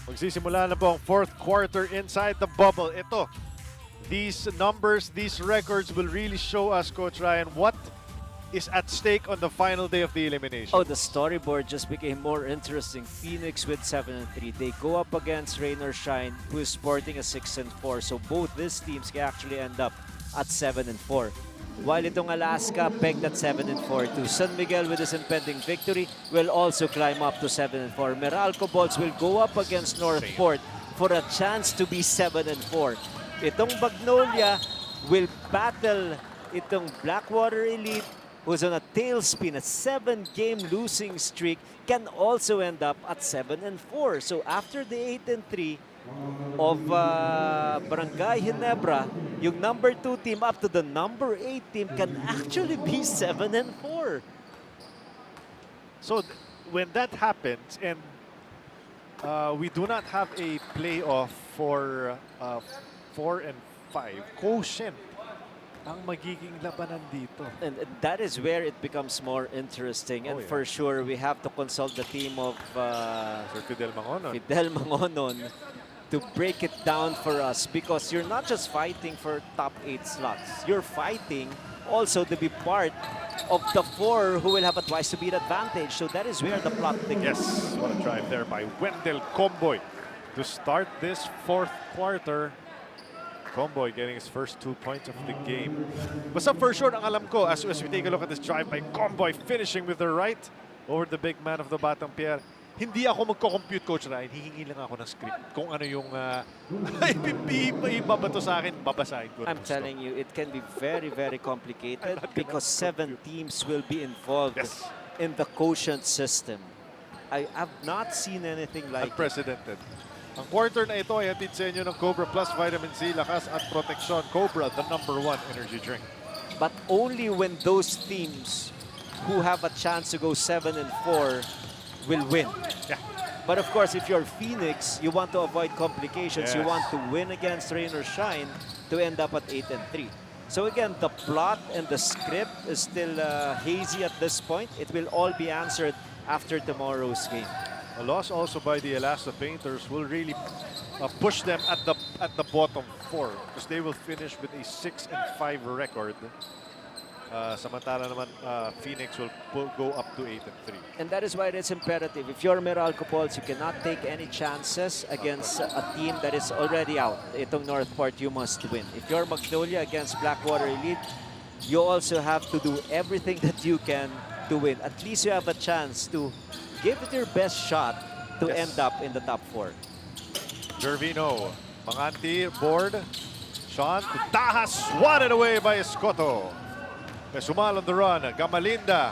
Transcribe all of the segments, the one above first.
Magsisimula na po ang fourth quarter inside the bubble. Ito, these numbers, these records will really show us, Coach Ryan, what is at stake on the final day of the elimination. Oh, the storyboard just became more interesting. Phoenix with 7-3. They go up against Rain or Shine, who is sporting a 6-4. So both these teams can actually end up at 7-4. While itong Alaska pegged at 7-4 too. San Miguel with his impending victory will also climb up to 7-4. Meralco Bolts will go up against Northport for a chance to be 7-4. Itong Magnolia will battle itong Blackwater Elite, who's on a tailspin, a 7-game losing streak, can also end up at 7-4. So after the 8-3 of Barangay Ginebra, yung number 2 team up to the number 8 team can actually be 7-4. So when that happens and we do not have a playoff for 4 and 5, quotient ang magiging labanan dito. And that is where it becomes more interesting. And for sure, we have to consult the team of Sir Fidel Mangonon. Fidel Mangonon to break it down for us, because you're not just fighting for top 8 slots. You're fighting also to be part of the 4 who will have a twice to beat advantage. So that is where the plot begins. Yes, what a drive there by Wendell Comboy to start this fourth quarter. Comboy getting his first 2 points of the game. Basta for sure, ang alam ko, as we take a look at this drive by Comboy, finishing with the right over the big man of the Batang Pierre. Hindi ako magko-compute, Coach Ryan. Hihingi lang ako ng script. Kung ano yung ibabato sa akin, babasahin ko. I'm telling you, it can be very, very complicated because 7 teams will be involved in the quotient system. I have not seen anything like unprecedented. Ang quarter na ito ay hatid sa inyo ng Cobra Plus Vitamin C, lakas at proteksyon. Cobra, the #1 energy drink. But only when those teams who have a chance to go 7-4 will win. Yeah. But of course, if you're Phoenix, you want to avoid complications. Yes. You want to win against Rain or Shine to end up at 8-3. So again, the plot and the script is still hazy at this point. It will all be answered after tomorrow's game. A loss also by the Alaska Painters will really push them at the bottom 4 because they will finish with a 6-5 record. Samantala naman, Phoenix will go up to 8-3. And that is why it's imperative. If you're Meralco Bolts, you cannot take any chances against a team that is already out. Itong Northport, you must win. If you're Magnolia against Blackwater Elite, you also have to do everything that you can to win. At least you have a chance to give it your best shot to end up in the top 4. Gervino, Manganti, board. Sean, Taha swatted away by Escoto. Pesumal on the run. Gamalinda.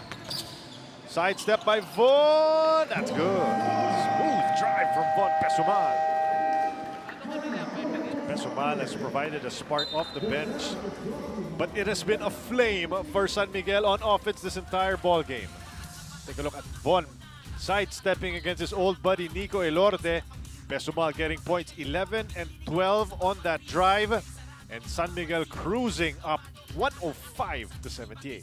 Sidestep by Von. That's good. Smooth drive from Von Pesumal. Pesumal has provided a spark off the bench, but it has been a flame for San Miguel on offense this entire ball game. Take a look at Von sidestepping against his old buddy Nico Elorte. Pesumal getting points 11 and 12 on that drive. And San Miguel cruising up 105-78.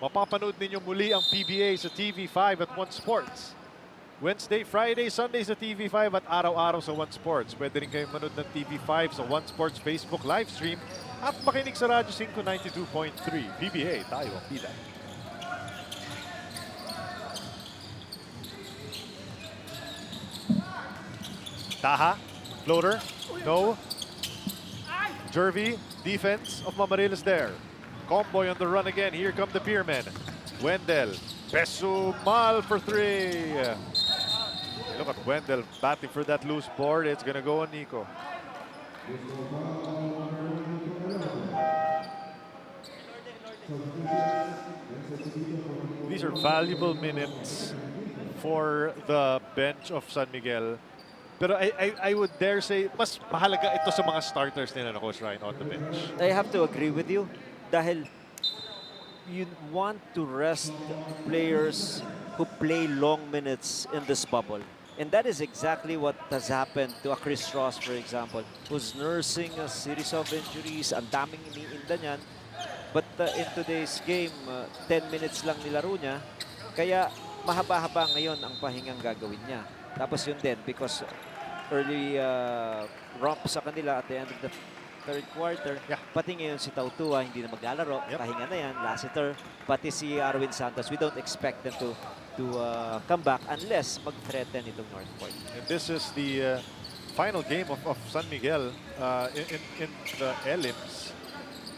Mapapanood ninyo muli ang PBA sa TV5 at One Sports. Wednesday, Friday, Sunday sa TV5 at araw-araw sa One Sports. Pwede rin kayong manood ng TV5 sa One Sports Facebook livestream at makinig sa Radyo 592.3. PBA, tayo ang pila. Taha, floater, no. Jervy, defense of Mamarilas there. Comboy on the run again. Here come the Beermen. Wendell, Pesumal for 3. Look at Wendell batting for that loose board. It's gonna go on Nico. These are valuable minutes for the bench of San Miguel. Pero I would dare say, mas mahalaga ito sa mga starters nila na Coach Ryan on the bench. I have to agree with you dahil you want to rest players who play long minutes in this bubble. And that is exactly what has happened to a Chris Ross, for example, who's nursing a series of injuries. Ang daming iniinda niyan. But in today's game, 10 minutes lang nilaro niya. Kaya mahaba-haba ngayon ang pahingang gagawin niya. Tapos yun din, because early romp sa kanila at the end of the third quarter. Pati ngayon si Tautua hindi na maglalaro. Pahinga na yan, Lassiter. Pati si Arwin Santos. We don't expect them to come back unless mag-threaten itong Northport. And this is the final game of San Miguel in the elims.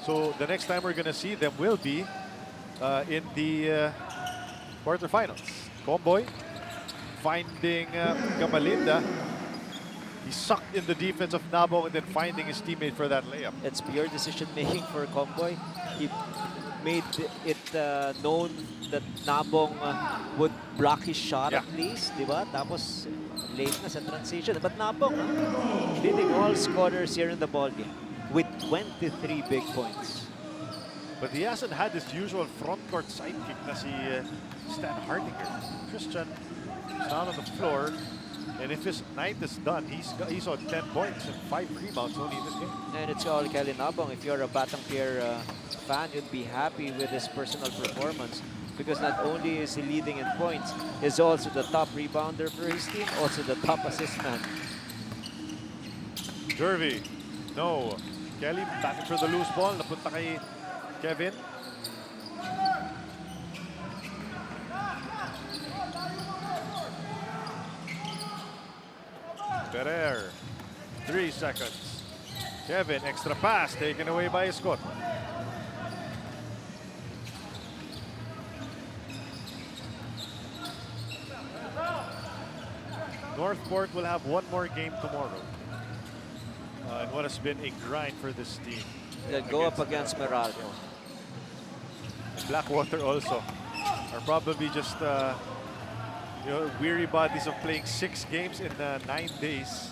So the next time we're going to see them will be in the quarterfinals. Comboy finding Gamalinda. He sucked in the defense of Nabong and then finding his teammate for that layup. It's pure decision making for Comboy. He made it known that Nabong would block his shot at least, di ba? Tapos late na sa transition. But Nabong, leading all scorers here in the ballgame with 23 big points. But he hasn't had his usual front court sidekick na si Stan Hardinger. Christian is down on the floor. And if his night is done, he's on 10 points and 5 rebounds only in this game. And it's all Kelly Nabong. If you're a Batang Pier fan, you'd be happy with his personal performance because not only is he leading in points, he's also the top rebounder for his team, also the top assist man. Jervy, no. Kelly batting for the loose ball. Napunta kay Kevin. Ferrer, 3 seconds. Kevin, extra pass taken away by Scott. Northport will have one more game tomorrow. And what has been a grind for this team. They'll go up against Meralco. Blackwater also are probably just weary bodies of playing 6 games in 9 days.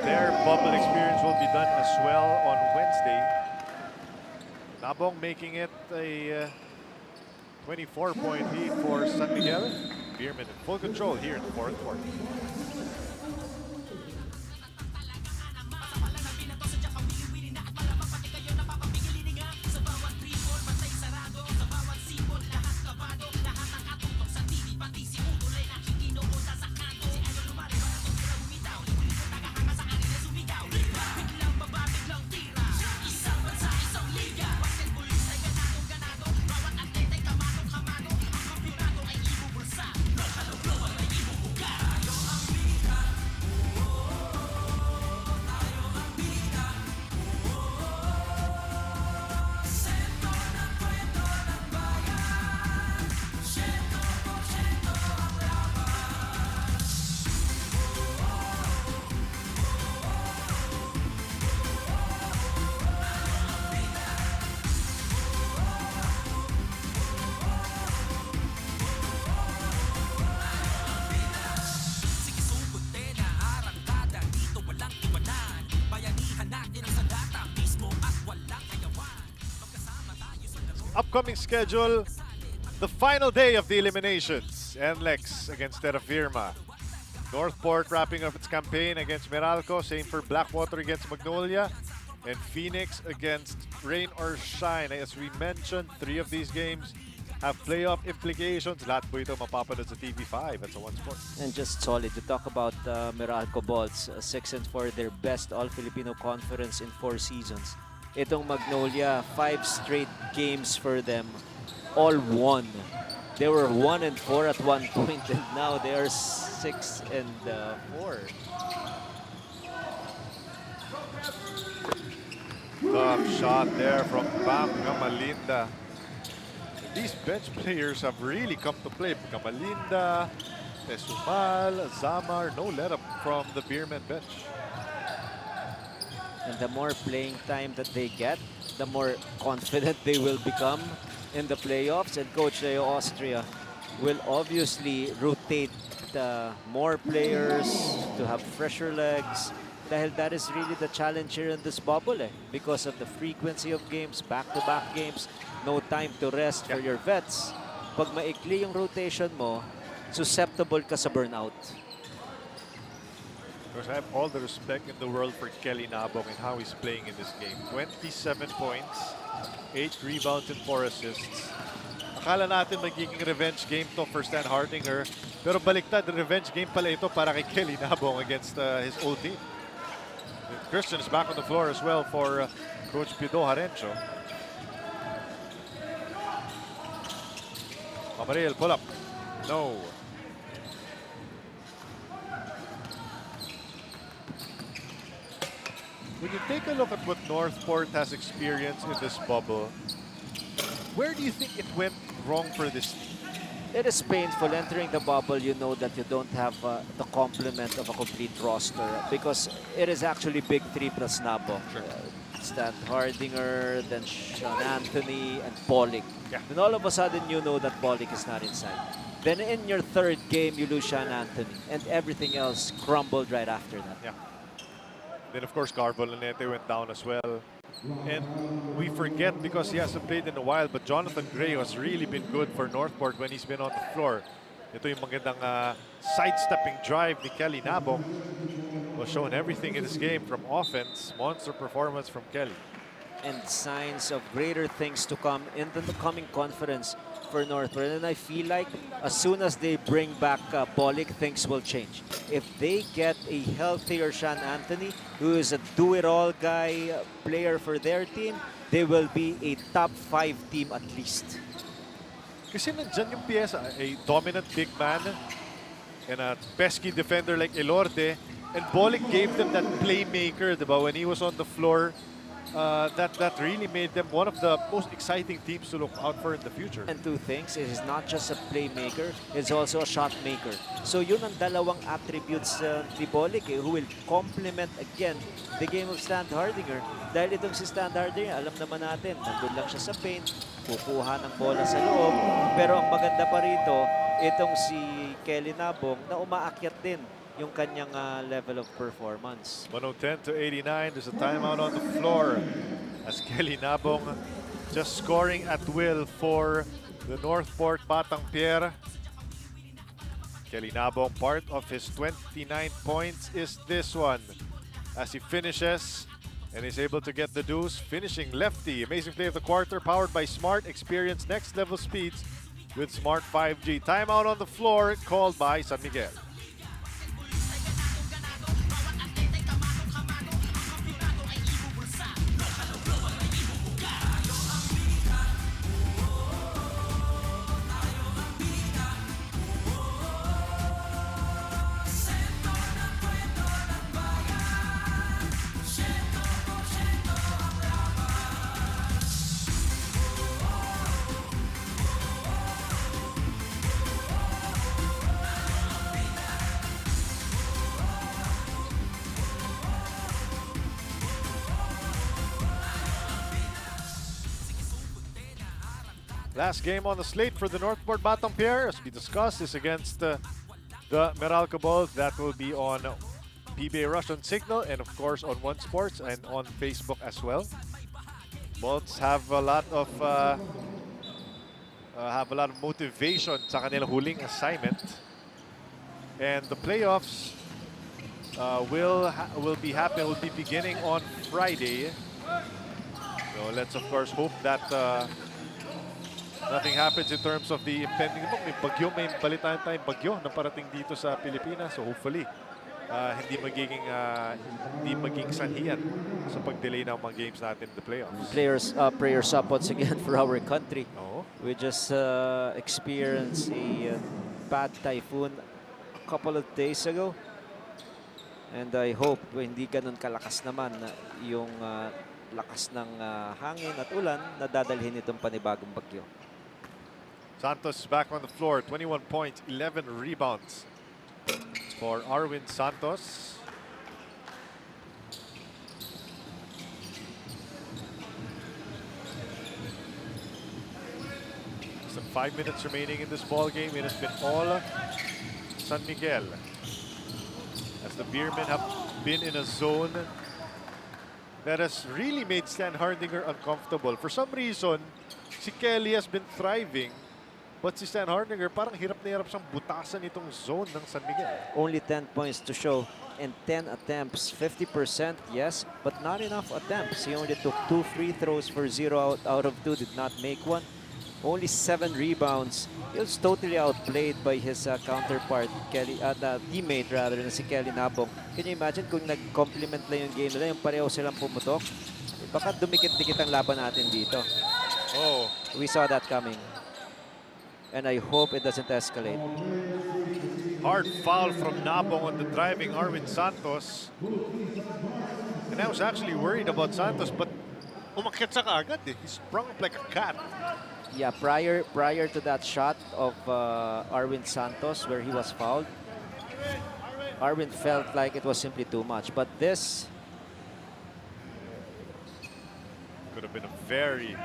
Their bubble experience will be done as well on Wednesday. Nabong making it a 24-point lead for San Miguel. Beerman in full control here in the fourth quarter. Upcoming schedule, the final day of the eliminations. NLEX against Terra Firma. Northport wrapping up its campaign against Meralco. Same for Blackwater against Magnolia. And Phoenix against Rain or Shine. As we mentioned, 3 of these games have playoff implications. Lahat po ito mapapanood sa TV5 at sa One Sport. And just solid to talk about Meralco Balls, 6-4, their best All-Filipino conference in 4 seasons. Itong Magnolia, 5 straight games for them, all won. They were 1-4 at one point, and now they are 6-4. Tough shot there from Bam Gamalinda. These bench players have really come to play. Gamalinda, Pesumal, Zamar, no let up from the Beerman bench. And the more playing time that they get, the more confident they will become in the playoffs. And Coach Leo Austria will obviously rotate more players to have fresher legs. Dahil that is really the challenge here in this bubble because of the frequency of games, back-to-back games, no time to rest for your vets. Pag maikli yung rotation mo, susceptible ka sa burnout. Because I have all the respect in the world for Kelly Nabong and how he's playing in this game. 27 points, 8 rebounds and 4 assists. Akala natin magiging revenge game to for Stan Hardinger, pero baliktad, revenge game pala ito para kay Kelly Nabong against his old team. Christian is back on the floor as well for Coach Pido Harencho. Amaril, pull up. No. When you take a look at what Northport has experienced in this bubble, where do you think it went wrong for this team? It is painful entering the bubble. You know that you don't have the complement of a complete roster because it is actually big three plus Nabo. Sure. Stan Hardinger, then Sean Anthony, and Pollock. Yeah. Then all of a sudden you know that Pollock is not inside. Then in your third game you lose Sean Anthony, and everything else crumbled right after that. Yeah. Then of course Carvo Lanete went down as well. And we forget because he hasn't played in a while, but Jonathan Gray has really been good for Northport when he's been on the floor. Ito yung magandang sidestepping drive ni Kelly Nabong. Was showing everything in this game from offense. Monster performance from Kelly. And signs of greater things to come in the coming conference for Northport. And I feel like as soon as they bring back Pollock, things will change. If they get a healthier Sean Anthony, who is a do-it-all guy player for their team, they will be a top 5 team at least. Kasi nandyan yung piyesa, a dominant big man and a pesky defender like Elorde. And Pollock gave them that playmaker, diba? When he was on the floor, that really made them one of the most exciting teams to look out for in the future. And two things, it is not just a playmaker, it's also a shot maker. So yun ang dalawang attributes ni Pollock who will complement again the game of Stan Hardinger. Dahil itong si Stan Hardinger, alam naman natin, nandun lang siya sa paint, kukuha ng bola sa loob. Pero ang maganda pa rito, itong si Kelly Nabong na umaakyat din yung kanyang level of performance. 110-89, there's a timeout on the floor as Kelly Nabong just scoring at will for the Northport Batang Pierre. Kelly Nabong, part of his 29 points is this one as he finishes and is able to get the deuce, finishing lefty. Amazing play of the quarter, powered by Smart. Experience next level speeds with Smart 5G. Timeout on the floor called by San Miguel. Last game on the slate for the Northport Batang Pierre, as we discussed, is against the Meralco Bulls. That will be on PBA Russian Signal and of course on One Sports and on Facebook as well. Bulls have a lot of motivation sa kanilang huling assignment, and the playoffs will be beginning on Friday. So let's of course hope that nothing happens in terms of the impending. May balitaan tayong bagyo na parating dito sa Pilipinas. So hopefully, hindi maging sanhiyan sa pag-delay ng mga games natin in the playoffs. Prayers up once again for our country. Oo. We just experienced a bad typhoon a couple of days ago. And I hope hindi ganun kalakas naman yung lakas ng hangin at ulan na dadalhin itong panibagong bagyo. Santos is back on the floor. 21 points, 11 rebounds for Arwin Santos. Some 5 minutes remaining in this ball game. It has been all San Miguel, as the Beermen have been in a zone that has really made Stan Hardinger uncomfortable. For some reason, si Kelly has been thriving, but si Stan Hardinger parang hirap na hirap siyang butasan itong zone ng San Miguel. Only 10 points to show and 10 attempts, 50%, yes, but not enough attempts. He only took 2 free throws for 0 out of 2, did not make one. Only 7 rebounds. He was totally outplayed by his counterpart, Kelly, teammate rather, na si Kelly Nabong. Can you imagine kung nag-complement lang yung game nila, yung pareho silang pumutok? Baka dumikit-dikit ang laban natin dito. Oh, We saw that coming. And I hope it doesn't escalate. hard foul from Nabong on the driving Arwin Santos. And I was actually worried about Santos, but umakyat sa kaagad eh. He sprung up like a cat. Yeah, prior to that shot of Arwin Santos where he was fouled, Arwin felt like it was simply too much. But this, Could have been a very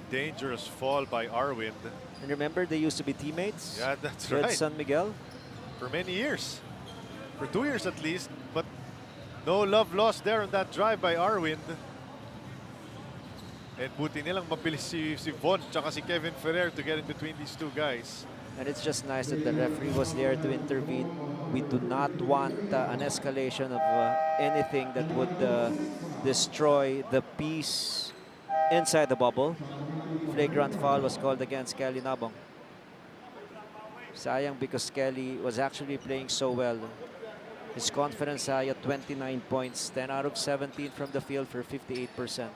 dangerous fall by Arwin. and remember they used to be teammates Yeah, that's with right. San Miguel. For many years. For 2 years at least. But no love lost there on that drive by Arwin. And buti nilang mabilis si Von tsaka si Kevin Ferrer to get in between these two guys. And it's just nice that the referee was there to intervene. We do not want an escalation of anything that would destroy the peace inside the bubble. Flagrant foul was called against Kelly Nabong. Sayang because Kelly was actually playing so well. His confidence high at 29 points, 10 out of 17 from the field for 58%.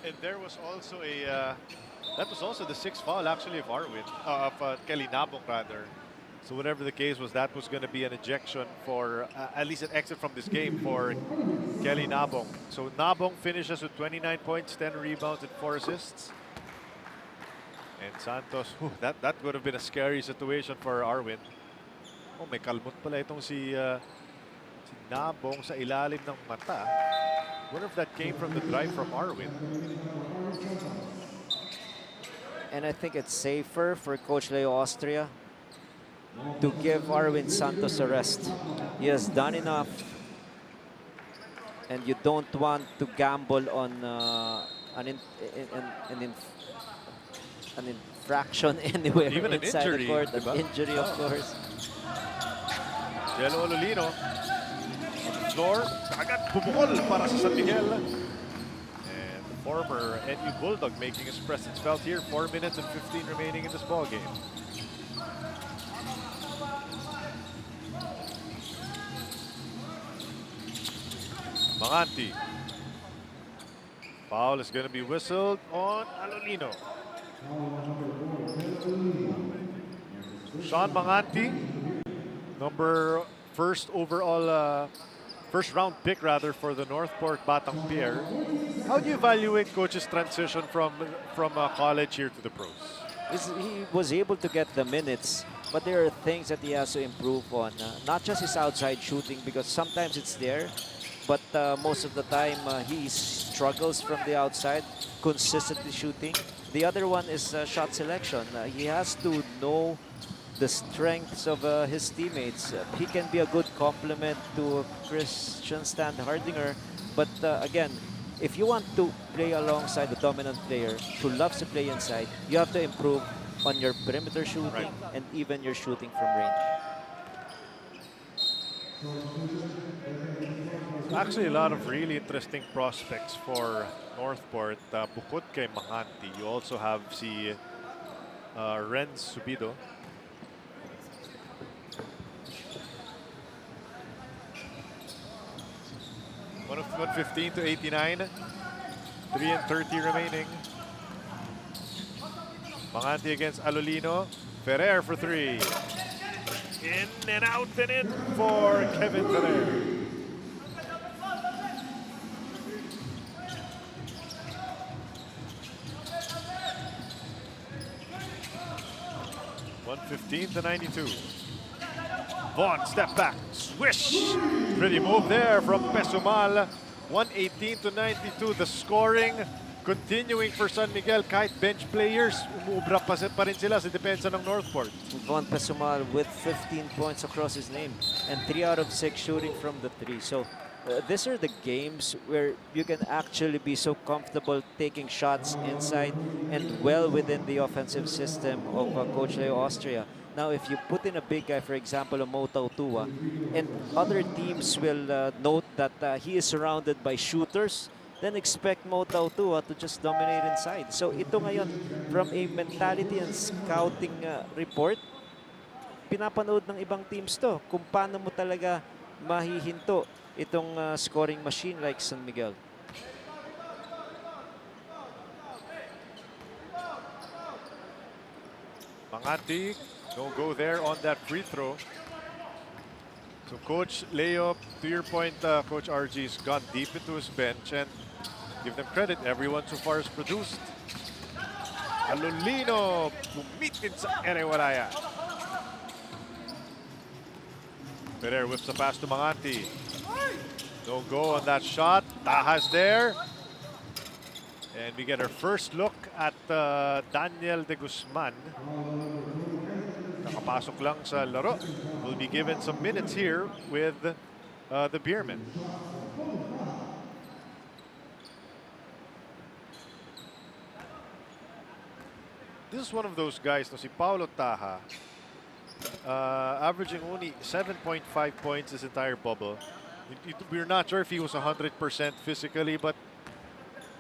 And there was also that was also the 6th foul actually of Arwin, of Kelly Nabong rather. So whatever the case was, that was going to be an ejection for, at least an exit from this game for Kelly Nabong. So Nabong finishes with 29 points, 10 rebounds and 4 assists. And Santos, that would have been a scary situation for Arwin. Oh, may kalmot pala itong si Nabong sa ilalim ng mata. Wonder if that came from the drive from Arwin. And I think it's safer for Coach Leo Austria to give Arwin Santos a rest. He has done enough. And you don't want to gamble on an infraction anywhere Even an inside injury, the court. diba? An injury, of course. Jello Ololino. Floor, agad bubukol para sa San Miguel. And the former NU Bulldog making his presence felt here. 4 minutes and 15 remaining in this ball game. Manganti. Foul is going to be whistled on Alolino. Sean Manganti, first round pick rather for the Northport Batang Pier. How do you evaluate coach's transition from college here to the pros? He was able to get the minutes, but there are things that he has to improve on. Not just his outside shooting, because sometimes it's there, but most of the time he struggles from the outside, consistently shooting. The other one is shot selection. He has to know the strengths of his teammates. He can be a good complement to Christian Stan Hardinger, but again, if you want to play alongside the dominant player who loves to play inside, you have to improve on your perimeter shooting and even your shooting from range. Actually, a lot of really interesting prospects for Northport. Bukod kay Manganti, you also have si Renz Subido. 115 to 89. 3:30 remaining. Mangati against Alolino. Ferrer for three. In and out and in for Kevin Ferrer. (115 to 92). Vaughn, step back, swish. Pretty move there from Pesumal. 118 to 92. The scoring continuing for San Miguel. Kahit bench players, umuubra pa rin sila sa depensa ng Northport. Von Pesumal with 15 points across his name and 3 out of 6 shooting from the 3. So these are the games where you can actually be so comfortable taking shots inside and well within the offensive system of Coach Leo Austria. Now, if you put in a big guy, for example, a Motau Tua, and other teams will note that he is surrounded by shooters, then expect Motau Tua to just dominate inside. So ito ngayon, from a mentality and scouting report, pinapanood ng ibang teams to kung paano mo talaga mahihinto itong scoring machine like San Miguel. Mangati, no go there on that free throw. So Coach Leo, to your point, Coach RG's gone deep into his bench, and give them credit, everyone so far has produced. Alolino, pumitin sa ere, wala yan. Ferrer whips the pass to Mangati. No go on that shot. Taha's there. And we get our first look at Daniel de Guzman. Nakapasok lang sa laro. Will be given some minutes here with the Beermen. This is one of those guys, no, si Paulo Taha, averaging only 7.5 points this entire bubble. We're not sure if he was 100% physically, but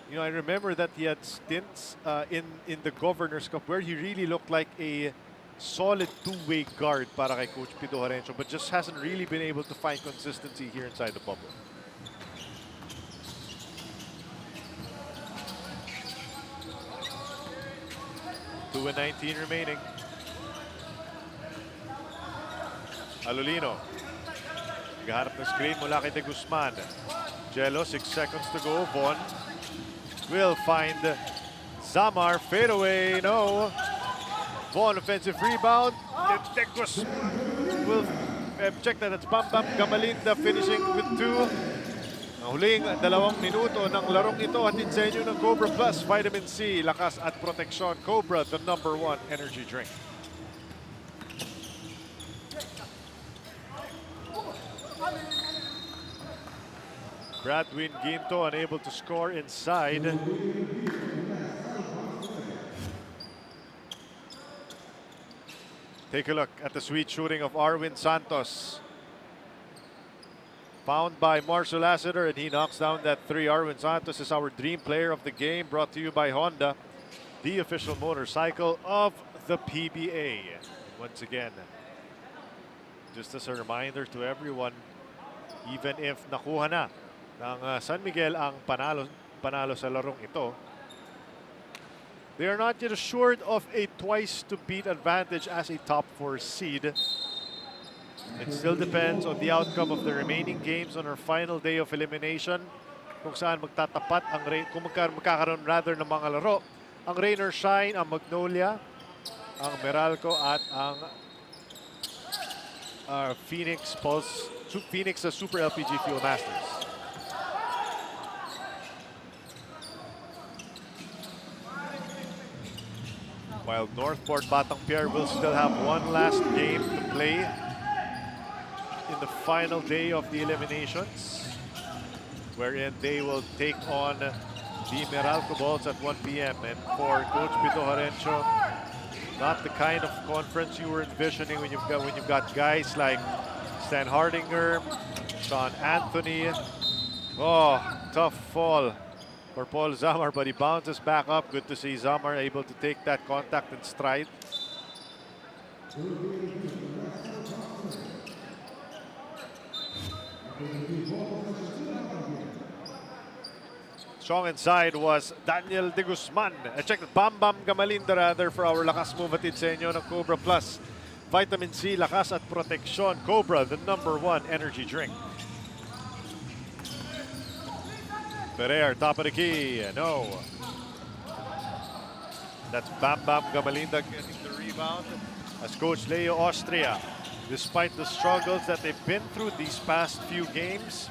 you know, I remember that he had stints in the Governor's Cup where he really looked like a solid two-way guard para kay Coach Pido Harencio, but just hasn't really been able to find consistency here inside the bubble. Two and 19 remaining. Alolino. Naghahanap ng screen mula kay De Guzman. Jello, 6 seconds to go. Von will find Zamar. Fade away. No. Von, offensive rebound. De Guzman will check that. It's Bam Bam Gamalinda finishing with 2. Ang huling 2 minuto ng larong ito at sa inyo ng Cobra Plus, Vitamin C, lakas at proteksyon. Cobra, the #1 energy drink. Bradwin Ginto unable to score inside. Take a look at the sweet shooting of Arwin Santos. Found by Marcel Lassiter, and he knocks down that 3. Arwin Santos is our dream player of the game, brought to you by Honda, the official motorcycle of the PBA. Once again, just as a reminder to everyone, even if nakuha na ng San Miguel ang panalo sa larong ito, they are not yet assured of a twice-to-beat advantage as a top 4 seed. It still depends on the outcome of the remaining games on our final day of elimination. Kung saan magtatapat ang kung magkakaroon rather ng mga laro. Ang Rain or Shine, ang Magnolia, ang Meralco at ang Phoenix sa Super LPG Fuel Masters. While Northport Batang Pier will still have one last game to play in the final day of the eliminations, wherein they will take on the Meralco Balls at 1 p.m. And for Coach Pido Harencio, not the kind of conference you were envisioning when you've got guys like Stan Hardinger, Sean Anthony. Oh, tough fall for Paul Zamar, but he bounces back up. Good to see Zamar able to take that contact and stride. Strong inside was Daniel De Guzman. Check the Bam Bam Gamalinda rather for our lakas move atid sa inyo ng Cobra Plus. Vitamin C, lakas at proteksyon. Cobra, the #1 energy drink. Ferrer, top of the key. No. That's Bam Bam Gamalinda getting the rebound as Coach Leo Austria, despite the struggles that they've been through these past few games,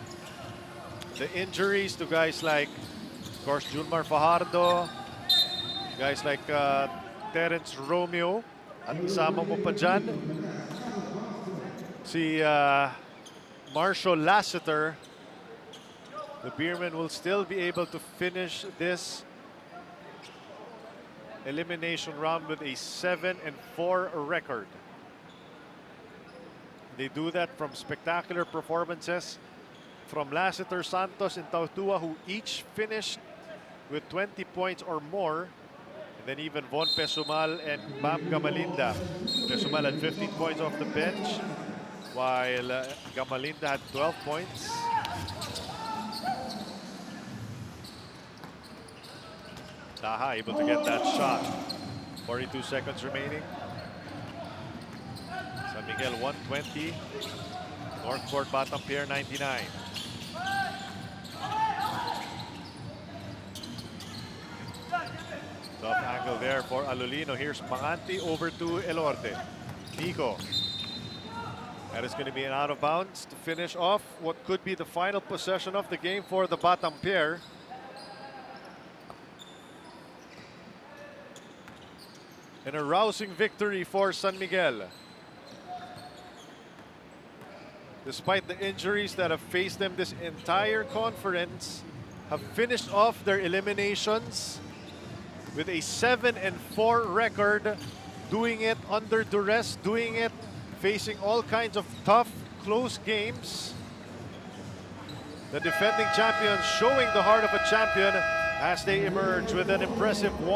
the injuries to guys like, of course, Julmar Fajardo, guys like Terence Romeo, at isama mo pa dyan si Marshall Lassiter. The Beermen will still be able to finish this elimination round with a 7-4 record. They do that from spectacular performances from Lassiter, Santos, and Tautua, who each finished with 20 points or more. And then even Von Pesumal and Bam Gamalinda. Pesumal had 15 points off the bench, while Gamalinda had 12 points. Taha able to get that shot. 42 seconds remaining. San Miguel 120. Northport bottom pair 99. Tough angle there for Alolino. Here's Manganti over to Elorte. Nico. That is going to be an out of bounds to finish off what could be the final possession of the game for the bottom pair. And a rousing victory for San Miguel. Despite the injuries that have faced them this entire conference, have finished off their eliminations with a 7-4 record, doing it under duress, doing it facing all kinds of tough, close games. The defending champions showing the heart of a champion as they emerge with an impressive 1.